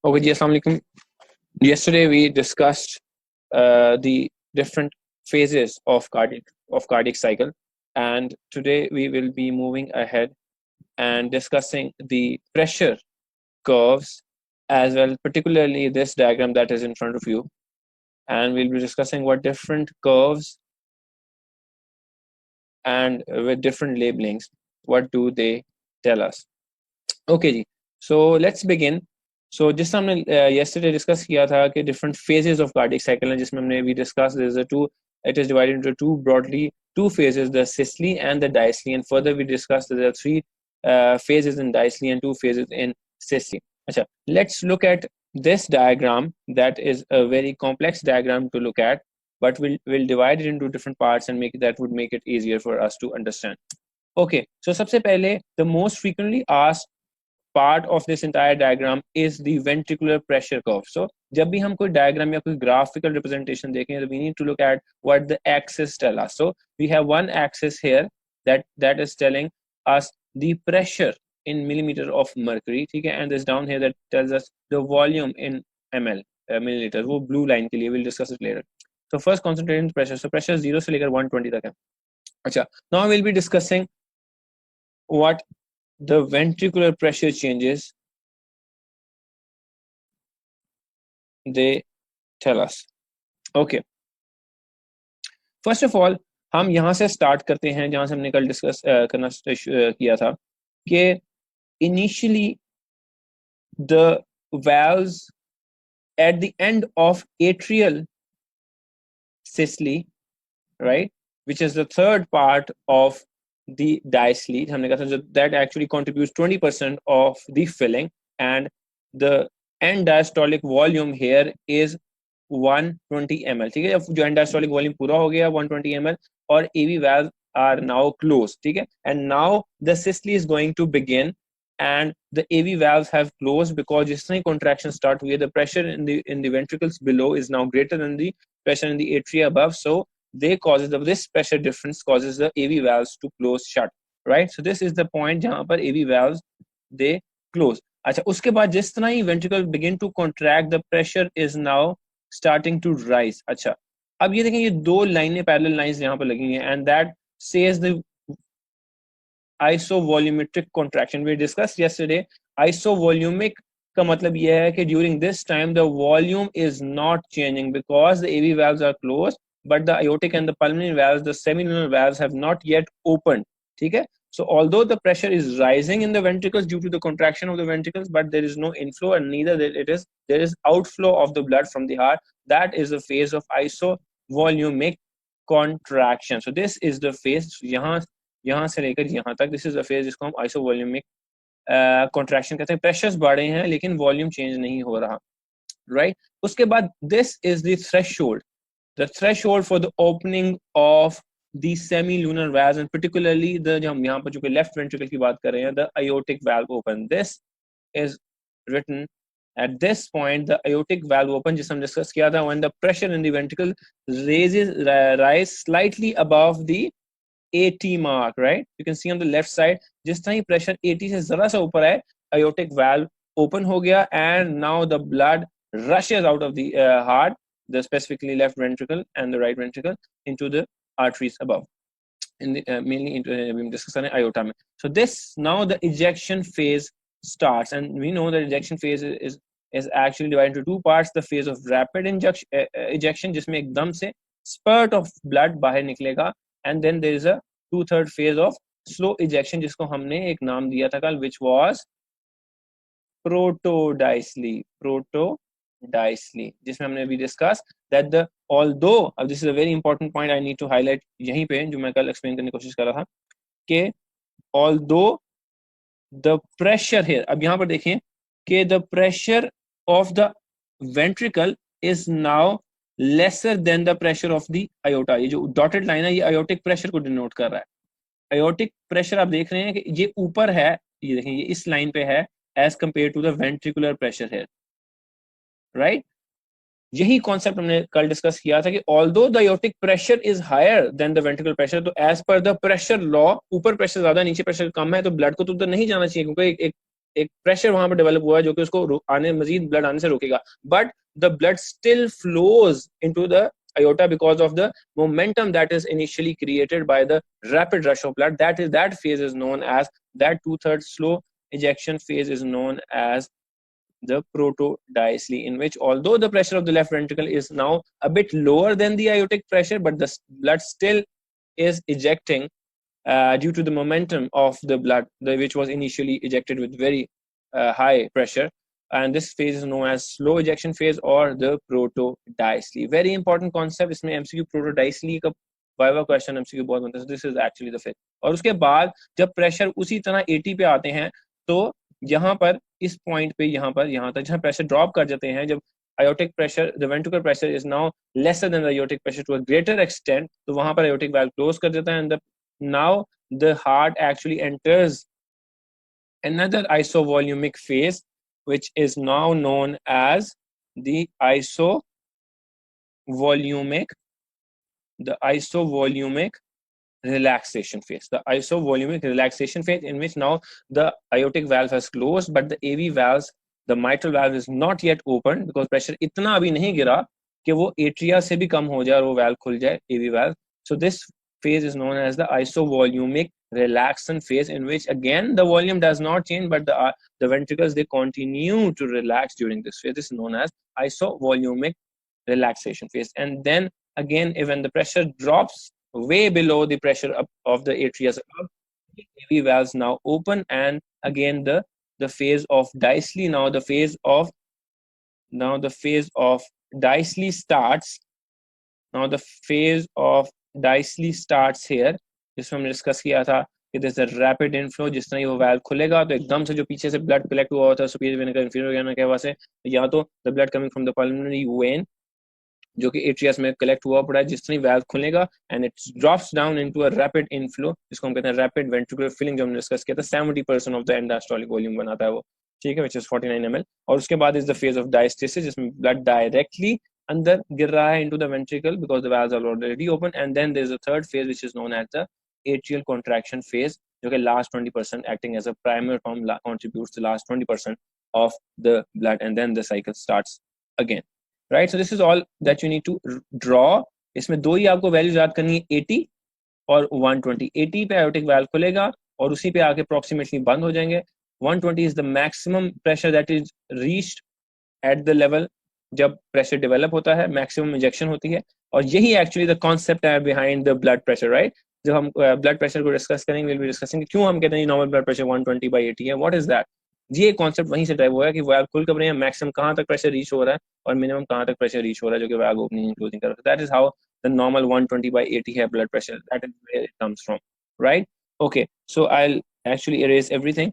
Okay, ji, Assalamu alaikum. Yesterday we discussed the different phases of cardiac cycle, and today we will be moving ahead and discussing the pressure curves as well, particularly this diagram that is in front of you, and we'll be discussing what different curves and with different labelings, what do they tell us. Okay ji, so let's begin. So जिस हमने yesterday discuss किया था कि different phases of cardiac cycle हैं, जिसमें हमने we discussed there's a two, it is divided into two phases, the systole and the diastole, and further we discussed there are three phases in diastole and two phases in systole. अच्छा, let's look at this diagram. That is a very complex diagram to look at, but we'll divide it into different parts and that would make it easier for us to understand. Okay, so सबसे पहले the most frequently asked part of this entire diagram is the ventricular pressure curve. So जब भी हम कोई diagram या कोई graphical representation देखें, we need to look at what the axis tell us. So we have one axis here that is telling us the pressure in millimeter of mercury, ठीक है, and this down here that tells us the volume in ml milliliter. वो blue line के लिए we'll discuss it later. So first concentrated pressure. So pressure 0 से लेकर 120 तक है. अच्छा, now we'll be discussing what the ventricular pressure changes they tell us. Okay, first of all हम यहाँ से start करते हैं जहाँ से हमने कल discuss करना किया था कि initially the valves at the end of atrial systole, right, which is the third part of the diastole, हमने कहा था that actually contributes 20% of the filling, and the end diastolic volume here is 120 ml. ठीक है, जो end diastolic volume पूरा हो गया 120 ml और AV valves are now closed. ठीक है, and now the systole is going to begin and the AV valves have closed because जिस तरह contraction start हुई, the pressure in the ventricles below is now greater than the pressure in the atria above, so this pressure difference causes the AV valves to close shut, right? So this is the point जहाँ पर AV valves they close. अच्छा, उसके बाद जिस तरह ही ventricle begin to contract, the pressure is now starting to rise. अच्छा, अब ये देखें, ये दो लाइनें parallel lines यहाँ पर लगी हैं and that says the isovolumetric contraction. We discussed yesterday isovolumic का मतलब ये है कि during this time the volume is not changing because the AV valves are closed, but the aortic and the pulmonary valves, the semilunar valves, have not yet opened. ठीक है, so although the pressure is rising in the ventricles due to the contraction of the ventricles, but there is no inflow and neither there is outflow of the blood from the heart. That is the phase of isovolumic contraction. So this is the phase यहाँ से लेकर यहाँ तक, this is a phase जिसको हम आइसोवॉल्यूमिक contraction कहते हैं. Pressures बढ़े हैं लेकिन वॉल्यूम चेंज नहीं हो रहा, राइट? उसके बाद this is the threshold for the opening of the semilunar valves and particularly the, जो हम यहाँ पर जो लेफ्ट वेंट्रिकल की बात कर रहे हैं, the aortic valve open. This is written at this point, the aortic valve open, जिसे हम डिस्कस किया था, when the pressure in the ventricle rise slightly above the 80 mark, right? You can see on the left side, जिस तरह ही pressure 80 से जरा सा ऊपर है, aortic valve open हो गया and now the blood rushes out of the heart, the specifically left ventricle and the right ventricle, into the arteries above, in the mainly into we discuss aorta में. So this, now the ejection phase starts, and we know that ejection phase is actually divided into two parts. The phase of rapid ejection जिसमें एकदम से spurt of blood बाहर निकलेगा, and then there is a 2/3 phase of slow ejection जिसको हमने एक नाम दिया था कल, which was protodiastole, जिसमें हमने भी discuss that the although, this is a very important point I need to highlight यहीं पे, जो मैं कल explain करने की कोशिश कर रहा था, कि although the pressure here, अब यहाँ पर देखें कि the pressure of the ventricle is now lesser than the pressure of the aorta. ये जो dotted line है, ये aortic pressure को denote कर रहा है. aortic pressure आप देख रहे हैं कि ये ऊपर है, ये देखें, ये इस लाइन पे है as compared to the ventricular pressure here, right? यही कॉन्सेप्ट हमने कल डिस्कस किया था कि although the aortic pressure is higher than the ventricular pressure, तो as per the pressure law, ऊपर प्रेशर ज्यादा नीचे प्रेशर कम है, तो ब्लड को तो उधर नहीं जाना चाहिए, क्योंकि एक एक प्रेशर वहां पर डेवलप हुआ है जो कि उसको आने मजीद ब्लड आने से रोकेगा, but the blood still flows into the aorta because of the momentum that is initially created by the rapid rush of blood. That phase is known as, that 2/3 slow ejection phase is known as the protodiastole, in which although the pressure of the left ventricle is now a bit lower than the aortic pressure, but the blood still is ejecting due to the momentum of the blood, which was initially ejected with very high pressure. And this phase is known as slow ejection phase or the protodiastole. Very important concept. इसमें MCQ protodiastole का viva question MCQ बहुत बनता है. This is actually the phase. और उसके बाद जब pressure उसी तरह 80 पे आते हैं, तो यहाँ पर इस पॉइंट पे यहाँ तक जहाँ प्रेशर ड्रॉप कर जाते हैं, जब aortic pressure, the ventricular pressure is now lesser than the aortic pressure to a greater extent, तो वहां पर aortic valve close कर देता है, and now the heart actually enters another isovolumic phase, which is now known as the isovolumic relaxation phase. The isovolumic relaxation phase, in which now the aortic valve has closed, but the AV valves, the mitral valve is not yet open because pressure इतना अभी नहीं गिरा कि वो atria से भी कम हो जाए और वो valve खुल जाए, AV valve. So this phase is known as the isovolumic relaxation phase, in which again the volume does not change, but the ventricles, they continue to relax during this phase. This is known as isovolumic relaxation phase. And then again, when the pressure drops way below the pressure of the atria above, the AV valves now open, and again the phase of diastole, now the phase of diastole starts. Now the phase of diastole starts here. जिसमें हमने discuss किया था कि there's a rapid inflow. जिस तरह वो valve खुलेगा तो एकदम से जो पीछे से blood collect हुआ होता है superior vena का inferior vena cava से, या तो the blood coming from the pulmonary vein जो कि एट्रियस में कलेक्ट हुआ पड़ा है, जिस तरह वाल्व खुलेगा and it drops down into a rapid inflow, जिसको हम कहते हैं रैपिड वेंट्रिकुलर फिलिंग, जो हमने डिस्कस किया था. 70% of the end diastolic volume बनाता है वो, ठीक है, व्हिच इज 49 ml. और उसके बाद is the phase of diastasis, जिसमें ब्लड डायरेक्टली अंदर गिर रहा है into the ventricle because the valves are already open. And then there is a third phase which is known as the atrial contraction phase, जो कि last 20% acting as a primary form contributes the last 20% of the blood, and then the cycle starts again. Right, so this is all that you need to draw. इसमें दो ही आपको values याद करनी है, 80 और 120. 80 पे aortic valve खुलेगा और उसी पे आके approximately बंद हो जाएंगे. 120 is the maximum pressure that is reached at the level जब pressure develop होता है, maximum injection होती है. और यही actually the concept है behind the blood pressure, right? जब हम blood pressure को discuss करेंगे, we'll be discussing क्यों हम कहते हैं normal blood pressure 120/80 है. What is that? ये कॉन्सेप्ट वहीं से ड्राइव हुआ है कि वाल्व खुल कब रहे हैं, मैक्सिमम कहाँ तक प्रेशर रीच हो रहा है और मिनिमम कहाँ तक प्रेशर रीच हो रहा है, जो कि वाल्व ओपनिंग एंड क्लोजिंग कर रहा है. That is how the normal 120/80 है blood pressure. That is where it comes from, right? Okay, so I will actually erase everything.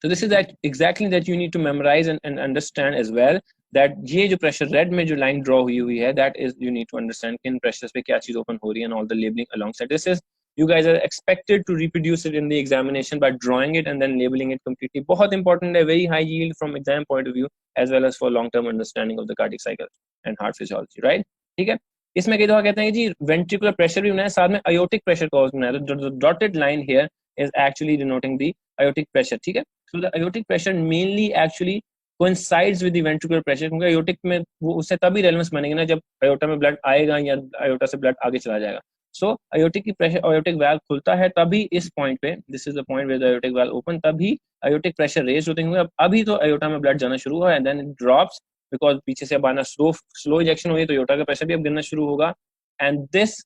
So this is that exactly that you need to memorize and understand as well, that ये जो pressure red में जो line draw हुई है, that is you need to understand किन pressures पे क्या चीज open हो रही है and all the labeling alongside. This is you guys are expected to reproduce it in the examination by drawing it and then labeling it completely. बहुत important है, very high yield from exam point of view as well as for long term understanding of the cardiac cycle and heart physiology, right? ठीक है. इसमें कई दफा कहते हैं जी ventricular pressure भी बनाया, साथ में aortic pressure का बनाया, तो the dotted line here is actually denoting the aortic pressure, ठीक है. So the aortic pressure mainly actually coincides with the ventricular pressure, क्योंकि aortic में वो उससे तभी relevance बनेगी ना जब aorta में blood आएगा या aorta से blood आगे चला जाएगा. So aortic की pressure, aortic valve खुलता है तभी इस point पे, this is the point where the aortic valve open, तभी aortic pressure raise होते हुए अभी तो aorta में blood जाना शुरू हुआ है, and then it drops because पीछे से अब आना slow ejection हुई तो aorta का pressure भी अब गिरना शुरू होगा, and this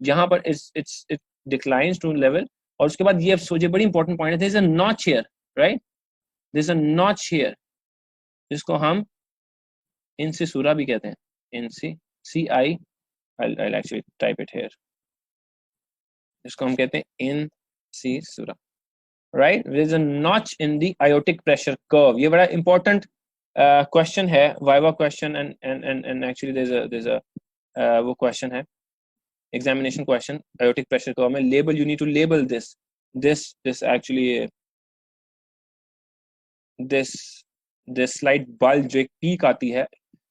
यहाँ पर it declines to level. और उसके बाद ये सोचिए बड़ी इंपॉर्टेंट पॉइंट है, there is a notch here, right? There is a notch here, जिसको हम incisura भी कहते हैं, I'll actually type it here, जिसको हम कहते हैं incisura, right? There is a notch in the aortic pressure curve. ये बड़ा important question है, viva question, and actually there's a वो question है, examination question, aortic pressure curve में label, you need to label this actually this slight bulge, एक peak आती है,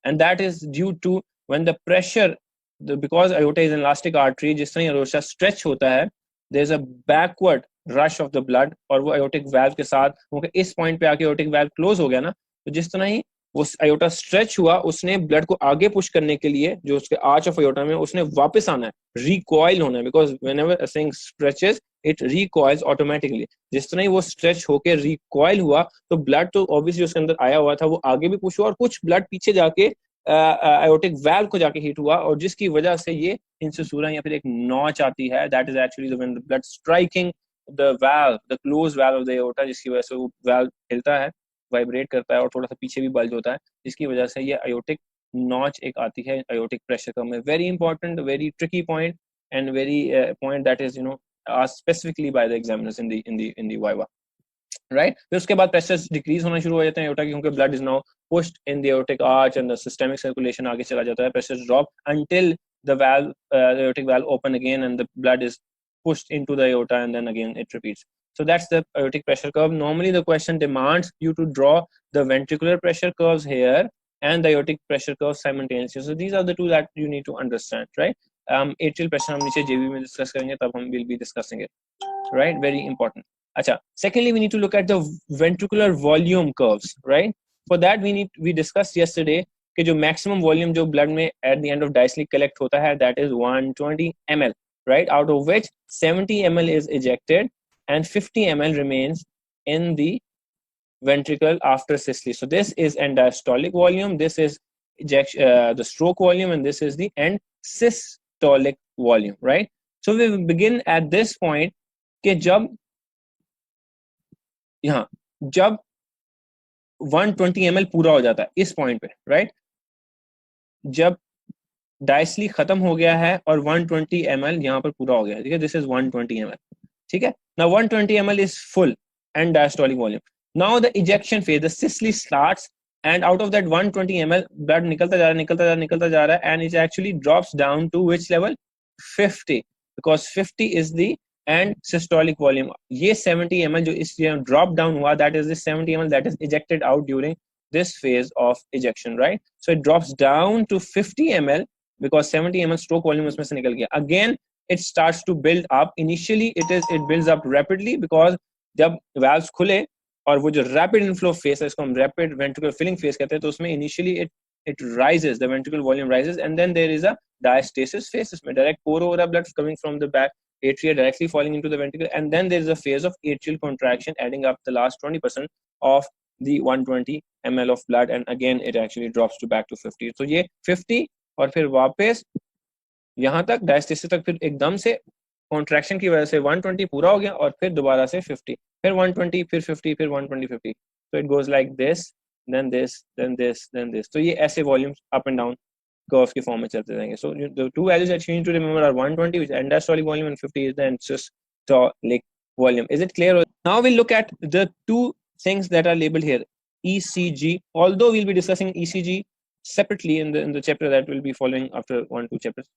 and that is due to when the pressure, because aorta is an elastic artery, जिस तरह aorta stretch होता है, there is a backward rush of the blood, और वो aortic valve के साथ क्योंकि इस पॉइंट पे आके aortic valve क्लोज हो गया ना, तो जिस तरह ही वो aorta स्ट्रेच हुआ, उसने ब्लड को आगे पुश करने के लिए जो उसके आर्च ऑफ aorta में उसने वापस आना है, रिकॉइल होना है, because whenever a thing stretches it recoils automatically. जिस तरह ही वो स्ट्रेच होके रिकॉइल हुआ, तो ब्लड तो ऑब्वियसली उसके अंदर आया हुआ था, वो आगे भी पुश हुआ, और कुछ ब्लड पीछे जाके aortic valve को जाके हिट हुआ, और जिसकी वजह से ये इंसिसूरा या फिर एक नॉच आती है, that is actually when the blood striking the valve, the close valve of the aorta, जिसकी वजह से वो valve हिलता है, वाइब्रेट करता है, और थोड़ा सा पीछे भी बल्ज होता है, जिसकी वजह से ये aortic नॉच एक आती है aortic pressure curve में। Very important, very tricky point, and very point that is asked specifically by the examiners in the viva, right? फिर उसके बाद प्रेशर डिक्रीज होना शुरू हो जाते हैं aorta की, क्योंकि blood is now pushed in the aortic arch and the systemic circulation आगे चला जाता है, pressure drop until the valve, the aortic valve open again and the blood is pushed into the aorta, and then again it repeats. So that's the aortic pressure curve. Normally the question demands you to draw the ventricular pressure curves here and the aortic pressure curve simultaneously. So these are the two that you need to understand, right? Atrial pressure हम नीचे JB में discuss करेंगे, तब हम will be discussing it, right? Very important. Acha, secondly we need to look at the ventricular volume curves, right? For that we discussed yesterday कि जो maximum volume जो blood में at the end of diastole collect होता है, that is 120 ml, right? Out of which 70 ml is ejected and 50 ml remains in the ventricle after systole. So this is end diastolic volume, this is the stroke volume, and this is the end systolic volume, right? So we begin at this point कि जब 120 ml पूरा हो जाता है इस point पे, right? जब डायस्ली खत्म हो गया है और 120 ml यहाँ पर पूरा हो गया है, ठीक है? दिस इज 120 ml, ठीक है? Now 120 ml is full and diastolic volume. Now the ejection phase, the systole starts, and out of that 120 ml blood निकलता जा रहा है, and it actually drops down to which level? 50, because 50 is the and systolic volume. ये 70 ml जो इस drop down हुआ, that is the 70 ml that is ejected out during this phase of ejection, right? So it drops down to 50 ml because 70 ml stroke volume उसमें से निकल गया. Again it starts to build up. Initially it builds up rapidly because जब valves खुले और वो जो rapid inflow phase है, इसको हम rapid ventricular filling phase कहते हैं, तो उसमें initially it rises, the ventricular volume rises, and then there is a diastasis phase, इसमें direct pour over blood coming from the back atria directly falling into the ventricle, and then there is a phase of atrial contraction adding up the last 20% of the 120 ml of blood, and again it actually drops to back to 50. So ये 50 और फिर वापस यहाँ तक diastasis तक, फिर एकदम से contraction की वजह से 120 पूरा हो गया और फिर दोबारा से 50, फिर 120, फिर 50, फिर 120, 50. So it goes like this, then this, then this, then this. तो ये ऐसे volumes up and down curve के form में चलते रहेंगे. So the two values that you need to remember are 120, which is end diastolic volume, and 50 is the end systolic volume. Is it clear? Now we'll look at the two things that are labeled here, ECG. Although we'll be discussing ECG separately in the chapter that will be following after 1-2 chapters.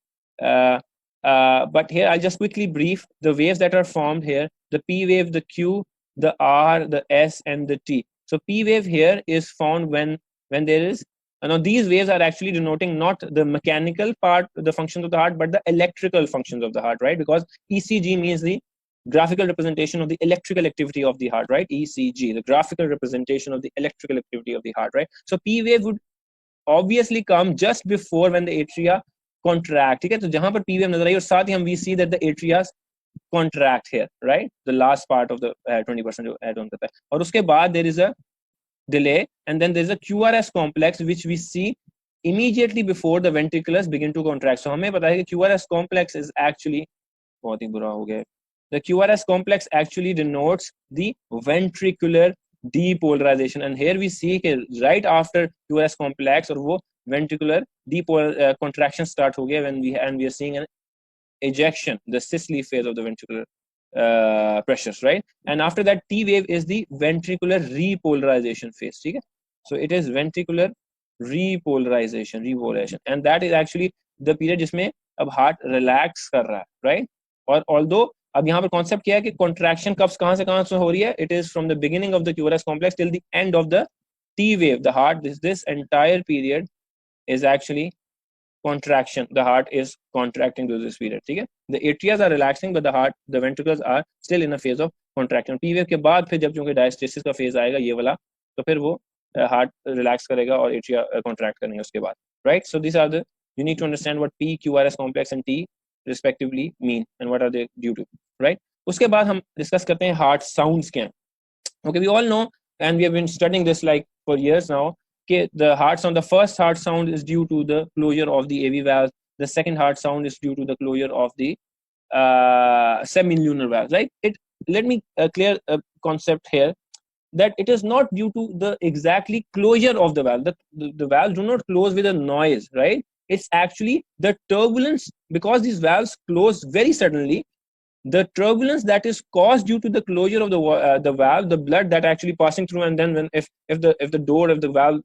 But here I'll just quickly brief the waves that are formed here: the P wave, the Q, the R, the S, and the T. So P wave here is found when there is, now these waves are actually denoting not the mechanical part, the functions of the heart, but the electrical functions of the heart, right? Because ECG means the graphical representation of the electrical activity of the heart, right? ECG, the graphical representation of the electrical activity of the heart, right? So P wave would obviously come just before when the atria contract, ठीक है? तो जहां पर P wave नजर आई और साथ ही हम we see that the atria contract here, right? The last part of the 20% जो add on करता है, और उसके बाद there is a delay, and then there is a QRS complex which we see immediately before the ventriculus begin to contract. So हमें पता है कि QRS complex is actually, बहुत ही बुरा हो गया, the QRS complex actually denotes the ventricular depolarization, and here we see right after QRS complex और वो ventricular contraction start हो गया when we are seeing an ejection, the systole phase of the ventricular pressures, right? And after that T wave is the ventricular repolarization phase, ठीक है? So it is ventricular repolarization, and that is actually the period जिसमें अब heart relax कर रहा है, right? और although अब यहाँ पर concept क्या है कि contraction कहाँ से हो रही है? It is from the beginning of the QRS complex till the end of the T wave. The heart, this entire period is actually contraction. The heart is contracting during this period, ठीक है? The atrias are relaxing, but the ventricles are still in a phase of contraction. P wave के बाद फिर जब चूंकि diastasis का phase आएगा ये वाला, तो फिर वो हार्ट रिलैक्स करेगा और एट्रिया कॉन्ट्रैक्ट करेंगे उसके बाद, right. So this are the, you need to understand what P, QRS complex and T respectively mean and what are they due to, right? उसके बाद हम डिस्कस करते हैं हार्ट साउंड्स क्या हैं. Okay, we all know and we have been studying this like for years now. Okay, the heart sound, the first heart sound is due to the closure of the AV valve. The second heart sound is due to the closure of the semilunar valve. Right? Let me clear a concept here, that it is not due to the exactly closure of the valve. The valves do not close with a noise, right? It's actually the turbulence, because these valves close very suddenly. The turbulence that is caused due to the closure of the valve, the blood that actually passing through, and then when if the door of the valve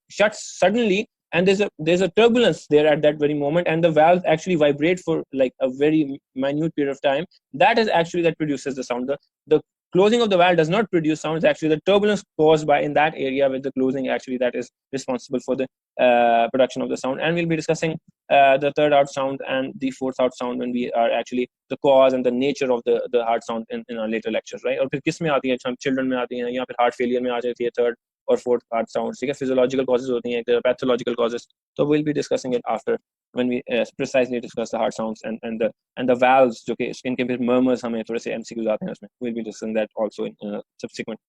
shuts suddenly, and there's a turbulence there at that very moment, and the valve actually vibrate for like a very minute period of time, that is actually that produces the sound. The closing of the valve does not produce sound. It's actually the turbulence caused by in that area with the closing actually that is responsible for the production of the sound. And we'll be discussing the third heart sound and the fourth heart sound when we are actually the cause and the nature of the heart sound in our later lectures, right? और फिर किस में आती है, children में आती हैं या फिर हार्ट फेलियर में आ जाती है थर्ड और फोर्थ हार्ट साउंड, ठीक है. फिजियोलॉजिकल कॉजेज होती हैं, पैथोलॉजिकल कॉजेज, तो we'll be discussing it after when we precisely discuss the heart sounds and the valves, जो कि इनके फिर murmurs हमें थोड़े से MCQs आते हैं उसमें, we'll be discussing that also in subsequent